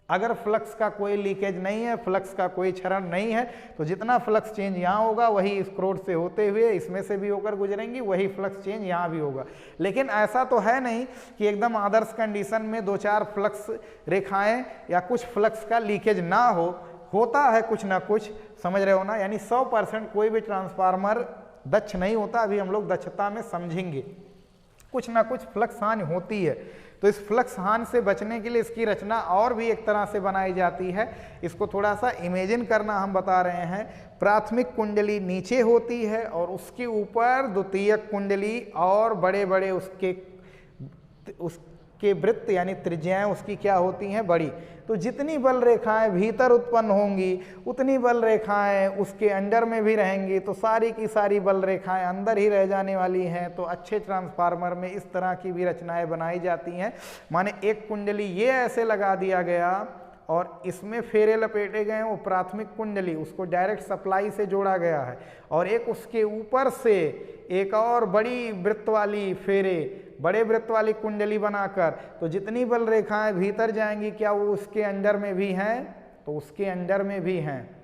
अगर फ्लक्स का कोई लीकेज नहीं है, फ्लक्स का कोई क्षरण नहीं है, तो जितना फ्लक्स चेंज यहाँ होगा वही इस क्रोड से होते हुए इसमें से भी होकर गुजरेंगी, वही फ्लक्स चेंज यहाँ भी होगा। लेकिन ऐसा तो है नहीं कि एकदम आदर्श कंडीशन में 2-4 फ्लक्स रेखाएं या कुछ फ्लक्स का लीकेज ना हो। होता है कुछ ना कुछ, समझ रहे हो ना? यानी 100% कोई भी ट्रांसफार्मर दक्ष नहीं होता। अभी हम लोग दक्षता में समझेंगे। कुछ ना कुछ फ्लक्स हानि होती है। तो इस फ्लक्स हानि से बचने के लिए इसकी रचना और भी एक तरह से बनाई जाती है। इसको थोड़ा सा इमेजिन करना हम बता रहे हैं। प्राथमिक कुंडली नीचे होती है और उसके ऊपर द्वितीयक कुंडली और बड़े बड़े उसके वृत्त यानी त्रिज्याएं उसकी क्या होती हैं? बड़ी। तो जितनी बल रेखाएं भीतर उत्पन्न होंगी उतनी बल रेखाएं उसके अंदर में भी रहेंगी। तो सारी की सारी बल रेखाएं अंदर ही रह जाने वाली हैं। तो अच्छे ट्रांसफार्मर में इस तरह की भी रचनाएं बनाई जाती हैं। माने एक कुंडली ये ऐसे लगा दिया गया और इसमें फेरे लपेटे गए, वो प्राथमिक कुंडली, उसको डायरेक्ट सप्लाई से जोड़ा गया है। और एक उसके ऊपर से एक और बड़ी वृत्त वाली फेरे, बड़े वृत्त वाली कुंडली बनाकर, तो जितनी बल रेखाएं भीतर जाएंगी क्या वो उसके अंदर में भी हैं? तो उसके अंदर में भी हैं।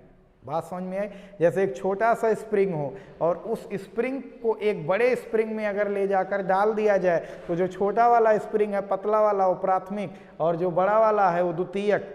बात समझ में आई? जैसे एक छोटा सा स्प्रिंग हो और उस स्प्रिंग को एक बड़े स्प्रिंग में अगर ले जाकर डाल दिया जाए तो जो छोटा वाला स्प्रिंग है, पतला वाला, वो प्राथमिक, और जो बड़ा वाला है वो द्वितीयक।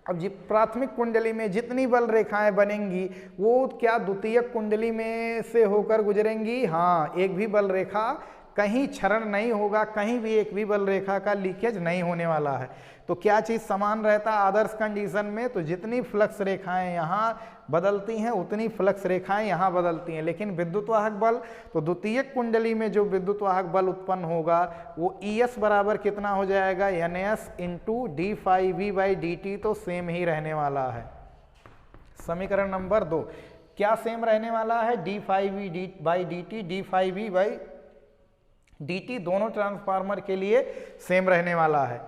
अब प्राथमिक कुंडली में जितनी बल रेखाएं बनेंगी वो क्या द्वितीयक कुंडली में से होकर गुजरेंगी? हाँ, एक भी बल रेखा कहीं क्षरण नहीं होगा, कहीं भी एक भी बल रेखा का लीकेज नहीं होने वाला है। तो क्या चीज समान रहता है आदर्श कंडीशन में? तो जितनी फ्लक्स रेखाएं यहाँ बदलती हैं उतनी फ्लक्स रेखाएं यहाँ बदलती हैं। लेकिन विद्युत वाहक बल, तो द्वितीयक कुंडली में जो विद्युत वाहक बल उत्पन्न होगा वो ES बराबर कितना हो जाएगा? NS into d∅v/dt। तो सेम ही रहने वाला है। समीकरण नंबर 2 क्या सेम रहने वाला है? d∅v/dt, d∅v/dt दोनों ट्रांसफार्मर के लिए सेम रहने वाला है।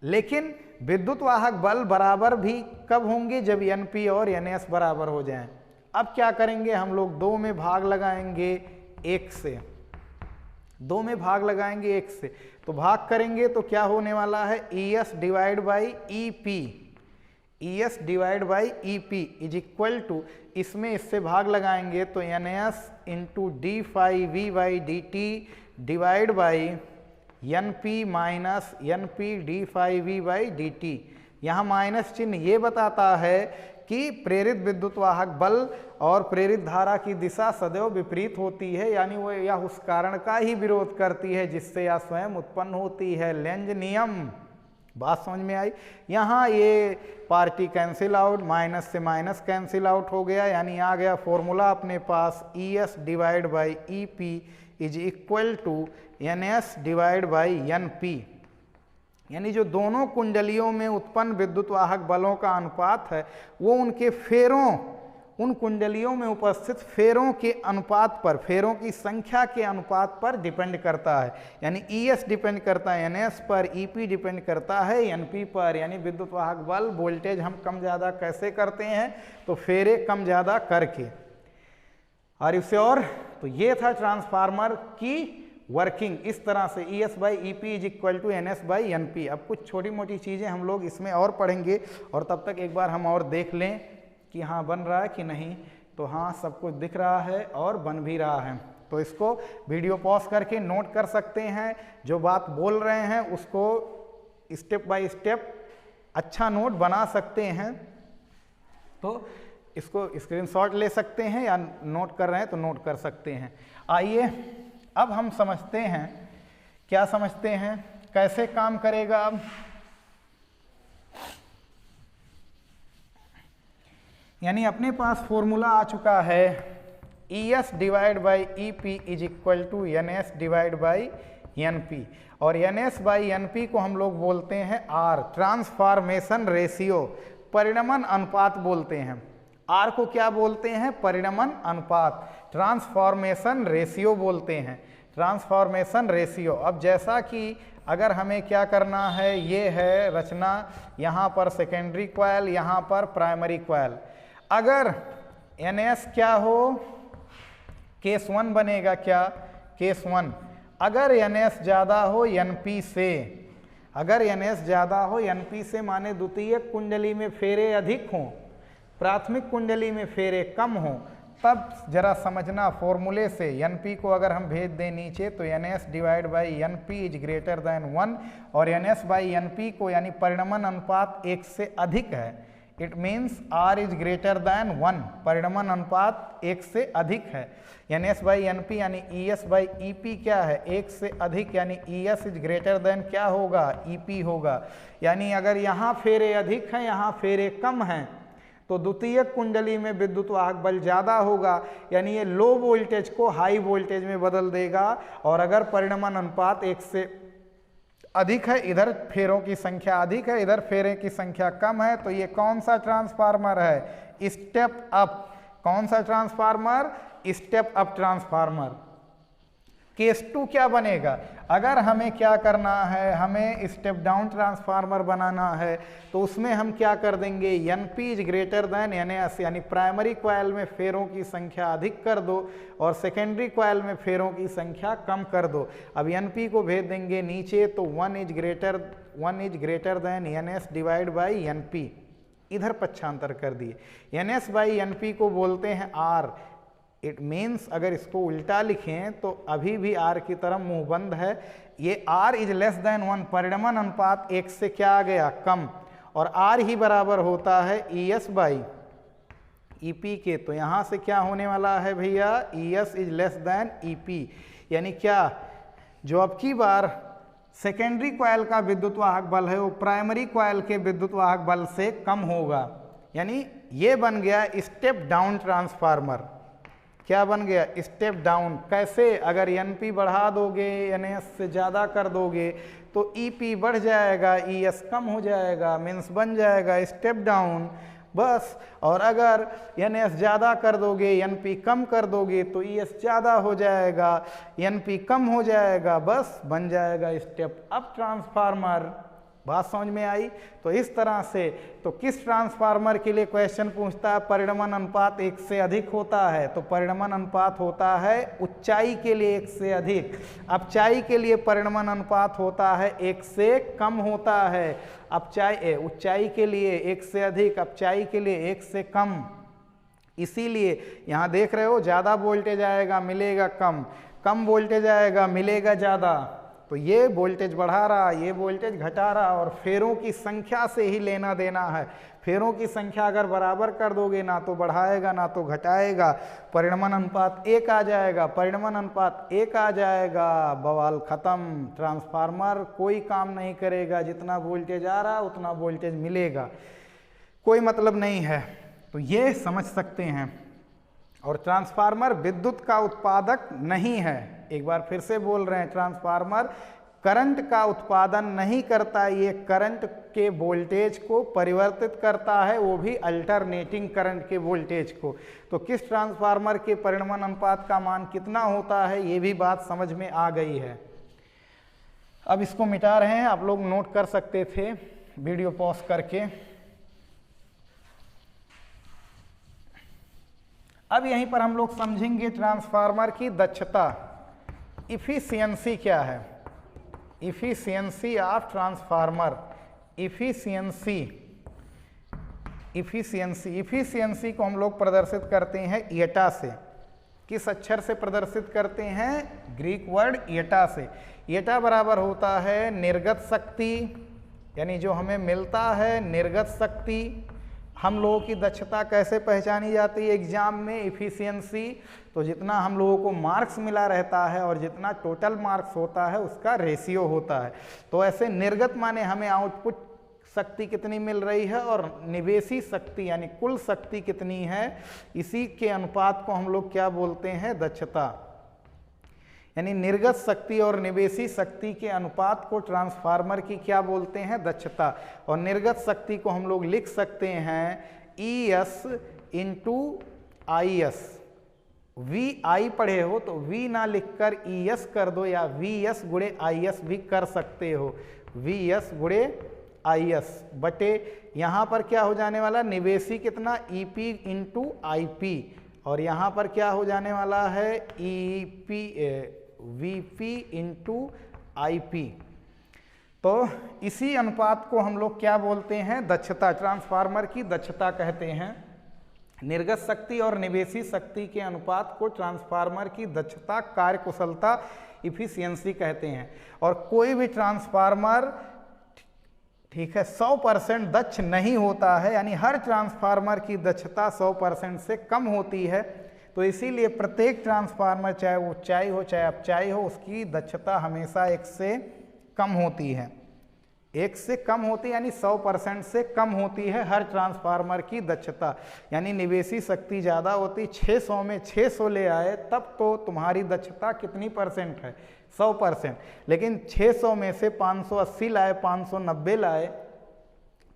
लेकिन विद्युत वाहक बल बराबर भी कब होंगे? जब NP और NS बराबर हो जाएं। अब क्या करेंगे हम लोग? 2 में भाग लगाएंगे 1 से। 2 में भाग लगाएंगे 1 से, तो भाग करेंगे तो क्या होने वाला है? ES divide by EP। ES divide by EP is equal to, इसमें इससे भाग लगाएंगे तो NS into d∅v/dt divide by NP minus NP d∅v/dt। यहाँ माइनस चिन्ह ये बताता है कि प्रेरित विद्युत वाहक बल और प्रेरित धारा की दिशा सदैव विपरीत होती है। यानी वो यह उस कारण का ही विरोध करती है जिससे यह स्वयं उत्पन्न होती है। लेंज नियम बात समझ में आई। यहाँ ये पार्टी कैंसिल आउट, माइनस से माइनस कैंसिल आउट हो गया, यानी आ गया फॉर्मूला अपने पास ES divide by EP is equal to NS divide by NP। यानी जो दोनों कुंडलियों में उत्पन्न विद्युत वाहक बलों का अनुपात है वो उनके फेरों, उन कुंडलियों में उपस्थित फेरों के अनुपात पर, फेरों की संख्या के अनुपात पर डिपेंड करता है। यानी ES डिपेंड करता है NS पर, EP डिपेंड करता है NP पर। यानी विद्युत वाहक बल वोल्टेज हम कम ज़्यादा कैसे करते हैं, तो फेरे कम ज़्यादा करके। Are you sure? तो ये था ट्रांसफार्मर की वर्किंग, इस तरह से ES by EP is equal to NS by NP। अब कुछ छोटी मोटी चीज़ें हम लोग इसमें और पढ़ेंगे, और तब तक एक बार हम और देख लें कि हाँ बन रहा है कि नहीं। तो हाँ सब कुछ दिख रहा है और बन भी रहा है। तो इसको वीडियो पॉज करके नोट कर सकते हैं, जो बात बोल रहे हैं उसको स्टेप बाय स्टेप अच्छा नोट बना सकते हैं। तो इसको स्क्रीनशॉट ले सकते हैं या नोट कर रहे हैं तो नोट कर सकते हैं। आइए अब हम समझते हैं, क्या समझते हैं, कैसे काम करेगा। अब यानी अपने पास फॉर्मूला आ चुका है ES divide by EP is equal to NS divide by NP, और NS बाई NP को हम लोग बोलते हैं R, ट्रांसफॉर्मेशन रेशियो, परिणमन अनुपात बोलते हैं। R को क्या बोलते हैं? परिणमन अनुपात, ट्रांसफॉर्मेशन रेशियो बोलते हैं, ट्रांसफॉर्मेशन रेशियो। अब जैसा कि अगर हमें क्या करना है, ये है रचना, यहाँ पर सेकेंडरी कॉइल, यहाँ पर प्राइमरी कॉइल। अगर NS क्या हो, केस 1 बनेगा, क्या केस 1। अगर NS ज़्यादा हो NP से, अगर NS ज़्यादा हो NP से माने द्वितीयक कुंडली में फेरे अधिक हों, प्राथमिक कुंडली में फेरे कम हों, तब जरा समझना फॉर्मूले से NP को अगर हम भेज दें नीचे तो NS divide by NP is greater than 1, और NS बाई NP को यानी परिणमन अनुपात 1 से अधिक है। It means R is greater than 1, परिणमन अनुपात 1 से अधिक है। NS बाई NP यानी ES बाई EP क्या है, 1 से अधिक, यानी ES इज ग्रेटर देन क्या होगा, EP होगा। यानी अगर यहाँ फेरे अधिक हैं, यहाँ फेरे कम हैं, तो द्वितीयक कुंडली में विद्युत वाहक बल ज़्यादा होगा, यानी ये लो वोल्टेज को हाई वोल्टेज में बदल देगा। और अगर परिणमन अनुपात 1 से अधिक है, इधर फेरों की संख्या अधिक है, इधर फेरे की संख्या कम है, तो ये कौन सा ट्रांसफार्मर है, स्टेप अप। कौन सा transformer, step up transformer. Case 2 क्या बनेगा, अगर हमें क्या करना है, हमें स्टेप डाउन ट्रांसफार्मर बनाना है, तो उसमें हम क्या कर देंगे, NP is greater than NS, यानी प्राइमरी कॉइल में फेरों की संख्या अधिक कर दो और सेकेंडरी कॉइल में फेरों की संख्या कम कर दो। अब NP को भेज देंगे नीचे, तो 1 is greater than NS divide by NP, इधर पक्षांतर कर दिए। NS बाई NP को बोलते हैं R। इट मीन्स अगर इसको उल्टा लिखें तो अभी भी R की तरफ मुंह बंद है। ये R इज लेस देन 1, परिणमन अनुपात 1 से क्या आ गया, कम, और R ही बराबर होता है ES बाई EP के। तो यहाँ से क्या होने वाला है भैया, ES is less than EP, यानी क्या, जो अब की बार सेकेंडरी कॉइल का विद्युत वाहक बल है वो प्राइमरी कॉइल के विद्युत वाहक बल से कम होगा। यानी ये बन गया स्टेप डाउन ट्रांसफार्मर। क्या बन गया, स्टेप डाउन। कैसे, अगर NP बढ़ा दोगे, NS से ज़्यादा कर दोगे, तो EP बढ़ जाएगा, ES कम हो जाएगा, मीन्स बन जाएगा स्टेप डाउन, बस। और अगर NS ज़्यादा कर दोगे, NP कम कर दोगे, तो ES ज़्यादा हो जाएगा, NP कम हो जाएगा, बस बन जाएगा स्टेप अप ट्रांसफार्मर। बात समझ में आई? तो इस तरह से, तो किस ट्रांसफार्मर के लिए क्वेश्चन पूछता है, परिणमन अनुपात 1 से अधिक होता है, तो परिणमन अनुपात होता है ऊंचाई के लिए 1 से अधिक, अपचाई के लिए परिणमन अनुपात होता है 1 से कम होता है। ऊंचाई के लिए 1 से अधिक, अपचाई के लिए 1 से कम। इसीलिए यहाँ देख रहे हो, ज़्यादा वोल्टेज आएगा मिलेगा कम, कम वोल्टेज आएगा मिलेगा ज़्यादा। तो ये वोल्टेज बढ़ा रहा, ये वोल्टेज घटा रहा, और फेरों की संख्या से ही लेना देना है। फेरों की संख्या अगर बराबर कर दोगे, ना तो बढ़ाएगा ना तो घटाएगा, परिणमन अनुपात 1 आ जाएगा, परिणमन अनुपात 1 आ जाएगा, बवाल खत्म। ट्रांसफार्मर कोई काम नहीं करेगा, जितना वोल्टेज आ रहा उतना वोल्टेज मिलेगा, कोई मतलब नहीं है। तो ये समझ सकते हैं। और ट्रांसफार्मर विद्युत का उत्पादक नहीं है, एक बार फिर से बोल रहे हैं, ट्रांसफार्मर करंट का उत्पादन नहीं करता, ये करंट के वोल्टेज को परिवर्तित करता है, वो भी अल्टरनेटिंग करंट के वोल्टेज को। तो किस ट्रांसफार्मर के परिणमन अनुपात का मान कितना होता है, ये भी बात समझ में आ गई है। अब इसको मिटा रहे हैं, आप लोग नोट कर सकते थे वीडियो पॉज करके। अब यहीं पर हम लोग समझेंगे ट्रांसफार्मर की दक्षता, इफिशियंसी क्या है, इफिशियंसी ऑफ ट्रांसफार्मर। इफिशियंसी को हम लोग प्रदर्शित करते हैं ईटा से। किस अक्षर से प्रदर्शित करते हैं? ग्रीक वर्ड ईटा से। ईटा बराबर होता है निर्गत शक्ति, यानी जो हमें मिलता है निर्गत शक्ति। हम लोगों की दक्षता कैसे पहचानी जाती है एग्जाम में? इफिशियंसी, तो जितना हम लोगों को मार्क्स मिला रहता है और जितना टोटल मार्क्स होता है उसका रेशियो होता है। तो ऐसे निर्गत माने हमें आउटपुट शक्ति कितनी मिल रही है और निवेशी शक्ति यानी कुल शक्ति कितनी है, इसी के अनुपात को हम लोग क्या बोलते हैं? दक्षता। यानी निर्गत शक्ति और निवेशी शक्ति के अनुपात को ट्रांसफार्मर की क्या बोलते हैं? दक्षता। और निर्गत शक्ति को हम लोग लिख सकते हैं ES इंटू IS। VI पढ़े हो तो V ना लिखकर ES कर दो, या VS गुणे IS भी कर सकते हो, VS गुणे IS बटे यहाँ पर क्या हो जाने वाला? निवेशी कितना? EP into IP। और यहाँ पर क्या हो जाने वाला है? VP into IP। तो इसी अनुपात को हम लोग क्या बोलते हैं? दक्षता। ट्रांसफार्मर की दक्षता कहते हैं। निर्गत शक्ति और निवेशी शक्ति के अनुपात को ट्रांसफार्मर की दक्षता, कार्यकुशलता, इफिशियंसी कहते हैं। और कोई भी ट्रांसफार्मर, ठीक है, 100% दक्ष नहीं होता है, यानी हर ट्रांसफार्मर की दक्षता 100% से कम होती है। तो इसीलिए प्रत्येक ट्रांसफार्मर, चाहे वो ऊंचाई हो चाहे अपचाई हो, उसकी दक्षता हमेशा 1 से कम होती है, 1 से कम होती है, यानी 100% से कम होती है हर ट्रांसफार्मर की दक्षता। यानी निवेशी शक्ति ज़्यादा होती, 600 में 600 ले आए तब तो तुम्हारी दक्षता कितनी परसेंट है? 100%। लेकिन 600 में से 580 लाए, 590 लाए,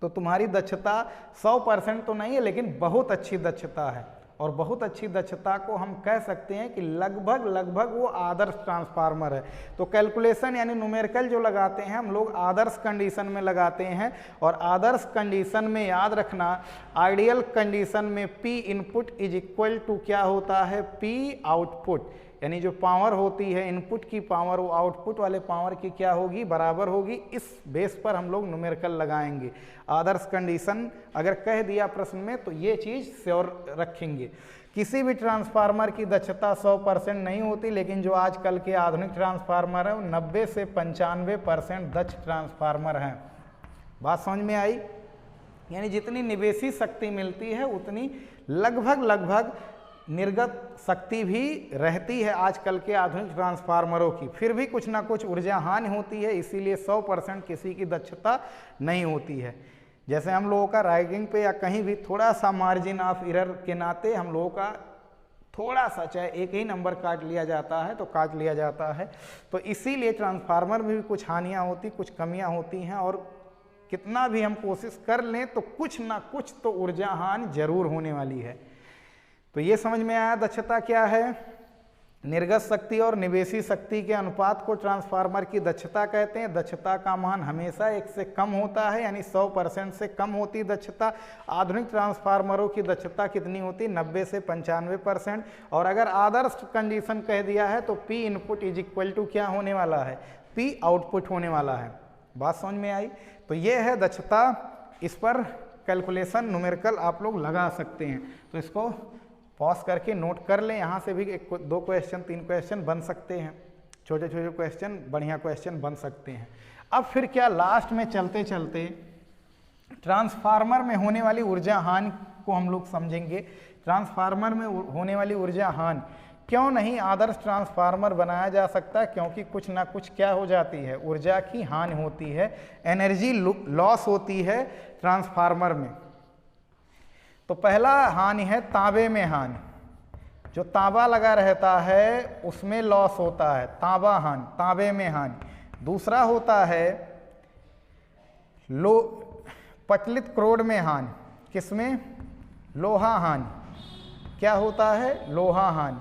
तो तुम्हारी दक्षता 100% तो नहीं है, लेकिन बहुत अच्छी दक्षता है। और बहुत अच्छी दक्षता को हम कह सकते हैं कि लगभग वो आदर्श ट्रांसफार्मर है। तो कैलकुलेशन यानी न्यूमेरिकल जो लगाते हैं हम लोग आदर्श कंडीशन में लगाते हैं। और आदर्श कंडीशन में याद रखना, आइडियल कंडीशन में P input is equal to क्या होता है? P output. यानी जो पावर होती है इनपुट की पावर, वो आउटपुट वाले पावर की क्या होगी? बराबर होगी। इस बेस पर हम लोग न्यूमेरिकल लगाएंगे। आदर्श कंडीशन अगर कह दिया प्रश्न में तो ये चीज़ श्योर रखेंगे। किसी भी ट्रांसफार्मर की दक्षता 100% नहीं होती, लेकिन जो आजकल के आधुनिक ट्रांसफार्मर हैं वो 90 से 95% दक्ष ट्रांसफार्मर हैं। बात समझ में आई? यानी जितनी निवेशी शक्ति मिलती है उतनी लगभग निर्गत शक्ति भी रहती है आजकल के आधुनिक ट्रांसफार्मरों की। फिर भी कुछ ना कुछ ऊर्जा हानि होती है, इसीलिए 100% किसी की दक्षता नहीं होती है। जैसे हम लोगों का राइटिंग पे या कहीं भी थोड़ा सा मार्जिन ऑफ एरर के नाते हम लोगों का थोड़ा सा, चाहे एक ही नंबर काट लिया जाता है तो काट लिया जाता है। तो इसीलिए ट्रांसफार्मर में भी कुछ हानियाँ होती, कुछ कमियाँ होती हैं, और कितना भी हम कोशिश कर लें तो कुछ ना कुछ तो ऊर्जा हानि जरूर होने वाली है। तो ये समझ में आया दक्षता क्या है? निर्गत शक्ति और निवेशी शक्ति के अनुपात को ट्रांसफार्मर की दक्षता कहते हैं। दक्षता का मान हमेशा 1 से कम होता है, यानी 100% से कम होती दक्षता। आधुनिक ट्रांसफार्मरों की दक्षता कितनी होती? 90 से 95%। और अगर आदर्श कंडीशन कह दिया है तो P input is equal to क्या होने वाला है? P आउटपुट होने वाला है। बात समझ में आई? तो ये है दक्षता। इस पर कैलकुलेशन न्यूमेरिकल आप लोग लगा सकते हैं। तो इसको पॉज करके नोट कर लें। यहाँ से भी 1-2 क्वेश्चन 3 क्वेश्चन बन सकते हैं, छोटे छोटे क्वेश्चन, बढ़िया क्वेश्चन बन सकते हैं। अब फिर क्या, लास्ट में चलते चलते ट्रांसफार्मर में होने वाली ऊर्जा हानि को हम लोग समझेंगे। ट्रांसफार्मर में होने वाली ऊर्जा हानि, क्यों नहीं आदर्श ट्रांसफार्मर बनाया जा सकता? क्योंकि कुछ ना कुछ क्या हो जाती है, ऊर्जा की हानि होती है, एनर्जी लॉस होती है ट्रांसफार्मर में। तो पहला हानि है तांबे में हानि, जो तांबा लगा रहता है उसमें लॉस होता है, तांबा हानि, तांबे में हानि। दूसरा होता है प्रचलित क्रोड में हानि, किसमें? लोहा हानि, क्या होता है? लोहा हानि।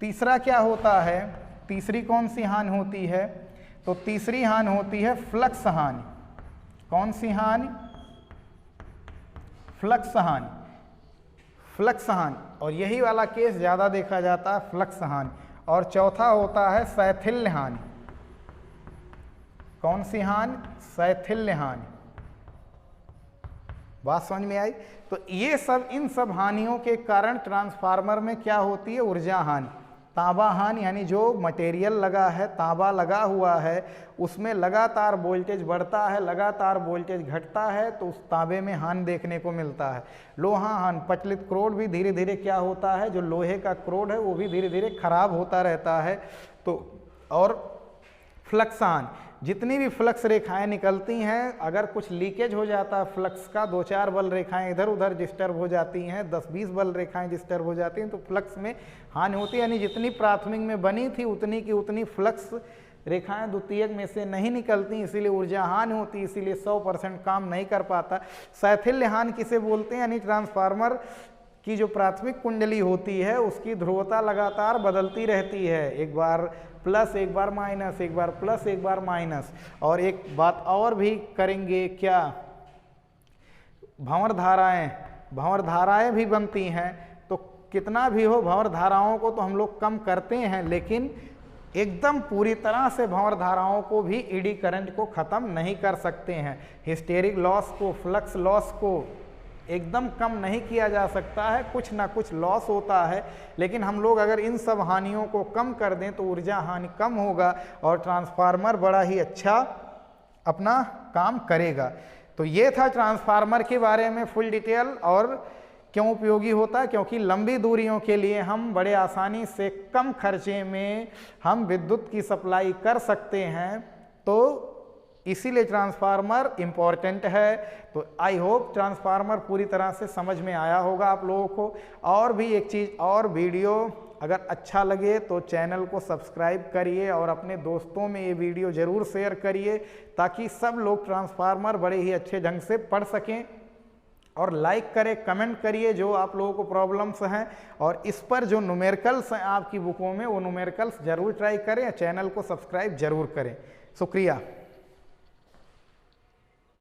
तीसरा क्या होता है? तीसरी कौन सी हानि होती है? तो तीसरी हानि होती है फ्लक्स हानि। कौन सी हानि? फ्लक्स हानि, फ्लक्स हानि, और यही वाला केस ज़्यादा देखा जाता है, फ्लक्स हानि। और चौथा होता है शैथिल्य हानि। कौन सी हानि? शैथिल्य हानि। बात समझ में आई? तो ये सब, इन सब हानियों के कारण ट्रांसफार्मर में क्या होती है? ऊर्जा हानि। तांबा हानि, यानी जो मटेरियल लगा है, तांबा लगा हुआ है, उसमें लगातार वोल्टेज बढ़ता है, लगातार वोल्टेज घटता है, तो उस तांबे में हानि देखने को मिलता है। लोहा हानि, प्रचलित क्रोड भी धीरे धीरे क्या होता है, जो लोहे का क्रोड है वो भी धीरे धीरे खराब होता रहता है। तो और फ्लक्स हानि, जितनी भी फ्लक्स रेखाएं निकलती हैं, अगर कुछ लीकेज हो जाता है फ्लक्स का, 2-4 बल रेखाएं इधर उधर डिस्टर्ब हो जाती हैं, 10-20 बल रेखाएं डिस्टर्ब हो जाती हैं, तो फ्लक्स में हानि होती है। यानी जितनी प्राथमिक में बनी थी उतनी की उतनी फ्लक्स रेखाएं द्वितीयक में से नहीं निकलती, इसीलिए ऊर्जा हानि होती, इसीलिए 100% काम नहीं कर पाता। शैथिल्य हानि किसे बोलते हैं? यानी ट्रांसफार्मर की जो प्राथमिक कुंडली होती है उसकी ध्रुवता लगातार बदलती रहती है, एक बार प्लस, एक बार माइनस, एक बार प्लस, एक बार माइनस। और एक बात और भी करेंगे, क्या? भंवर धाराएं, भंवर धाराएं भी बनती हैं। तो कितना भी हो, भंवर धाराओं को तो हम लोग कम करते हैं, लेकिन एकदम पूरी तरह से भंवर धाराओं को भी ईडी करंट को ख़त्म नहीं कर सकते हैं। हिस्टेरिक लॉस को, फ्लक्स लॉस को एकदम कम नहीं किया जा सकता है, कुछ ना कुछ लॉस होता है, लेकिन हम लोग अगर इन सब हानियों को कम कर दें तो ऊर्जा हानि कम होगा और ट्रांसफार्मर बड़ा ही अच्छा अपना काम करेगा। तो ये था ट्रांसफार्मर के बारे में फुल डिटेल। और क्यों उपयोगी होता है? क्योंकि लंबी दूरियों के लिए हम बड़े आसानी से कम खर्चे में हम विद्युत की सप्लाई कर सकते हैं, तो इसीलिए ट्रांसफार्मर इम्पॉर्टेंट है। तो आई होप ट्रांसफार्मर पूरी तरह से समझ में आया होगा आप लोगों को। और भी एक चीज़, और वीडियो अगर अच्छा लगे तो चैनल को सब्सक्राइब करिए और अपने दोस्तों में ये वीडियो ज़रूर शेयर करिए, ताकि सब लोग ट्रांसफार्मर बड़े ही अच्छे ढंग से पढ़ सकें। और लाइक करें, कमेंट करिए जो आप लोगों को प्रॉब्लम्स हैं, और इस पर जो न्यूमेरिकल्स हैं आपकी बुकों में, वो न्यूमेरिकल्स ज़रूर ट्राई करें, चैनल को सब्सक्राइब ज़रूर करें। शुक्रिया।